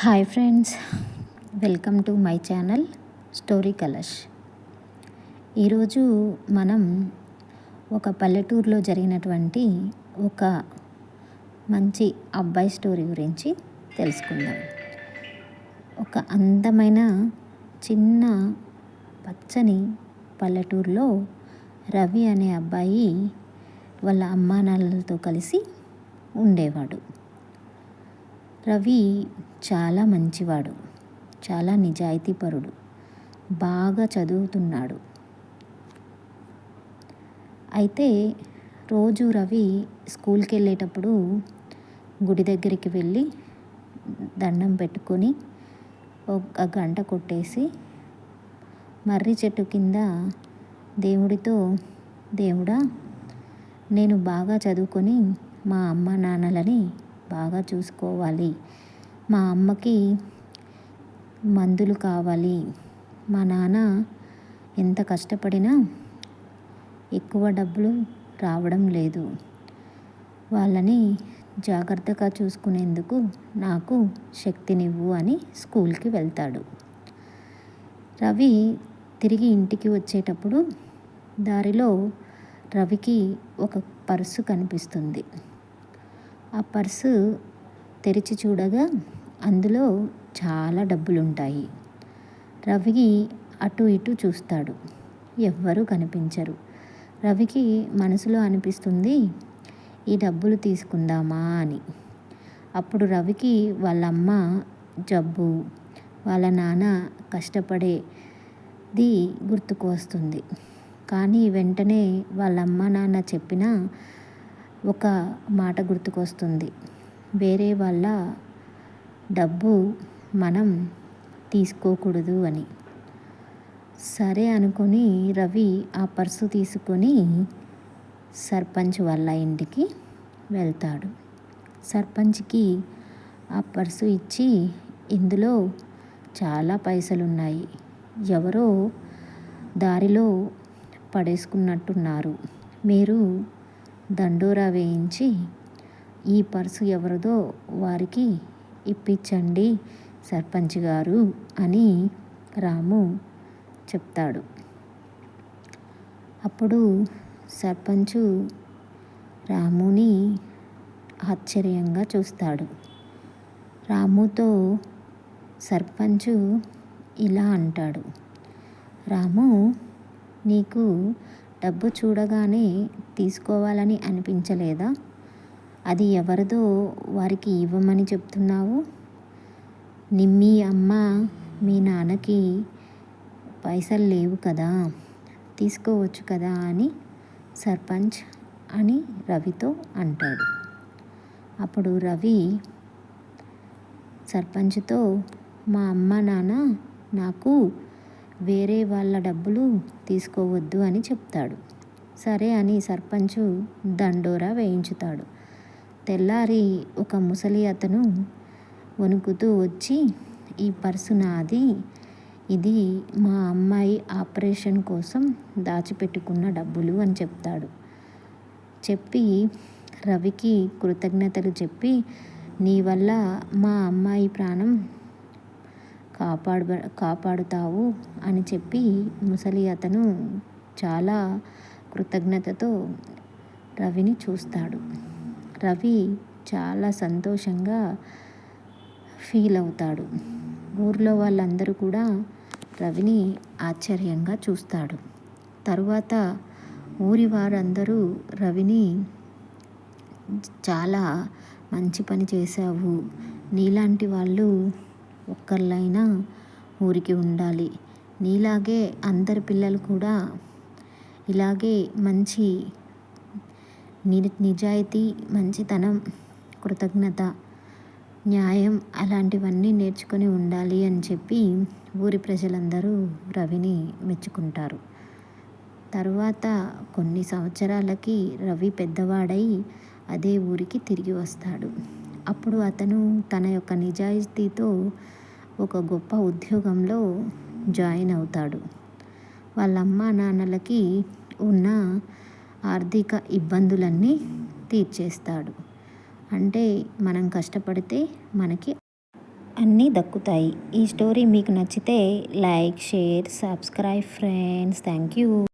Hi friends, welcome to my channel story colours. ఈరోజు మనం ఒక పల్లెటూరులో జరిగినటువంటి ఒక మంచి అబ్బాయి స్టోరీ గురించి తెలుసుకుందాం. ఒక అందమైన చిన్న పచ్చని పల్లెటూరులో రవి అనే అబ్బాయి వాళ్ళ అమ్మా నాన్నలతో కలిసి ఉండేవాడు. రవి చాలా మంచివాడు, చాలా నిజాయితీపరుడు, బాగా చదువుతున్నాడు. అయితే రోజు రవి స్కూల్కి వెళ్ళేటప్పుడు గుడి దగ్గరికి వెళ్ళి దండం పెట్టుకొని ఒక గంట కొట్టేసి మర్రి చెట్టు కింద దేవుడితో, దేవుడా, నేను బాగా చదువుకొని మా అమ్మ నాన్నలని బాగా చూసుకోవాలి, మా అమ్మకి మందులు కావాలి, మా నాన్న ఎంత కష్టపడినా ఎక్కువ డబ్బులు రావడం లేదు, వాళ్ళని జాగ్రత్తగా చూసుకునేందుకు నాకు శక్తినివ్వు అని స్కూల్కి వెళ్తాడు. రవి తిరిగి ఇంటికి వచ్చేటప్పుడు దారిలో రవికి ఒక పర్సు కనిపిస్తుంది. ఆ పర్సు తెరిచి చూడగా అందులో చాలా డబ్బులుంటాయి. రవికి అటు ఇటు చూస్తాడు, ఎవ్వరూ కనిపించరు. రవికి మనసులో అనిపిస్తుంది, ఈ డబ్బులు తీసుకుందామా అని. అప్పుడు రవికి వాళ్ళమ్మ జబ్బు, వాళ్ళ నాన్న కష్టపడేది గుర్తుకు వస్తుంది. కానీ వెంటనే వాళ్ళమ్మ నాన్న చెప్పిన ఒక మాట గుర్తుకొస్తుంది, వేరే వాళ్ళ డబ్బు మనం తీసుకోకూడదు అని. సరే అనుకొని రవి ఆ పర్సు తీసుకొని సర్పంచ్ వాళ్ళ ఇంటికి వెళ్తాడు. సర్పంచ్కి ఆ పర్సు ఇచ్చి, ఇందులో చాలా పైసలున్నాయి, ఎవరో దారిలో పడేసుకున్నట్టున్నారు, మీరు దండోరా వేయించి ఈ పర్సు ఎవరిదో వారికి ఇప్పించండి సర్పంచ్ గారు అని రాము చెప్తాడు. అప్పుడు సర్పంచు రాముని ఆశ్చర్యంగా చూస్తాడు. రాముతో సర్పంచు ఇలా అంటాడు, రాము, నీకు డబ్బు చూడగానే తీసుకోవాలని అనిపించలేదా? అది ఎవరిదో వారికి ఇవ్వమని చెప్తున్నావు. మీ అమ్మ మీ నాన్నకి పైసలు లేవు కదా, తీసుకోవచ్చు కదా అని సర్పంచ్ అని రవితో అంటాడు. అప్పుడు రవి సర్పంచ్తో, మా అమ్మ నాన్న నాకు వేరే వాళ్ళ డబ్బులు తీసుకోవద్దు అని చెప్తాడు. సరే అని సర్పంచు దండోరా వేయించుతాడు. తెల్లారి ఒక ముసలి అతను వణుకుతూ వచ్చి, ఈ పర్సు నాది, ఇది మా అమ్మాయి ఆపరేషన్ కోసం దాచిపెట్టుకున్న డబ్బులు అని చెప్తాడు. చెప్పి రవికి కృతజ్ఞతలు చెప్పి, నీ వల్ల మా అమ్మాయి ప్రాణం కాపాడుతావు అని చెప్పి ముసలి అతను చాలా కృతజ్ఞతతో రవిని చూస్తాడు. రవి చాలా సంతోషంగా ఫీల్ అవుతాడు. ఊర్లో వాళ్ళందరూ కూడా రవిని ఆశ్చర్యంగా చూస్తాడు. తరువాత ఊరి వారందరూ రవిని, చాలా మంచి పని చేశావు, నీలాంటి వాళ్ళు ఒక్కళ్ళైనా ఊరికి ఉండాలి, నీలాగే అందరి పిల్లలు కూడా ఇలాగే మంచి నిజాయితీ, మంచితనం, కృతజ్ఞత, న్యాయం అలాంటివన్నీ నేర్చుకొని ఉండాలి అని చెప్పి ఊరి ప్రజలందరూ రవిని మెచ్చుకుంటారు. తరువాత కొన్ని సంవత్సరాలకి రవి పెద్దవాడై అదే ఊరికి తిరిగి వస్తాడు. అప్పుడు అతను తన యొక్క నిజాయితీతో ఒక గొప్ప ఉద్యోగంలో జాయిన్ అవుతాడు. వాళ్ళ అమ్మా నాన్నలకి ఉన్న ఆర్థిక ఇబ్బందులన్నీ తీర్చేస్తాడు. అంటే మనం కష్టపడితే మనకి అన్నీ దక్కుతాయి. ఈ స్టోరీ మీకు నచ్చితే like, share, subscribe friends. Thank you.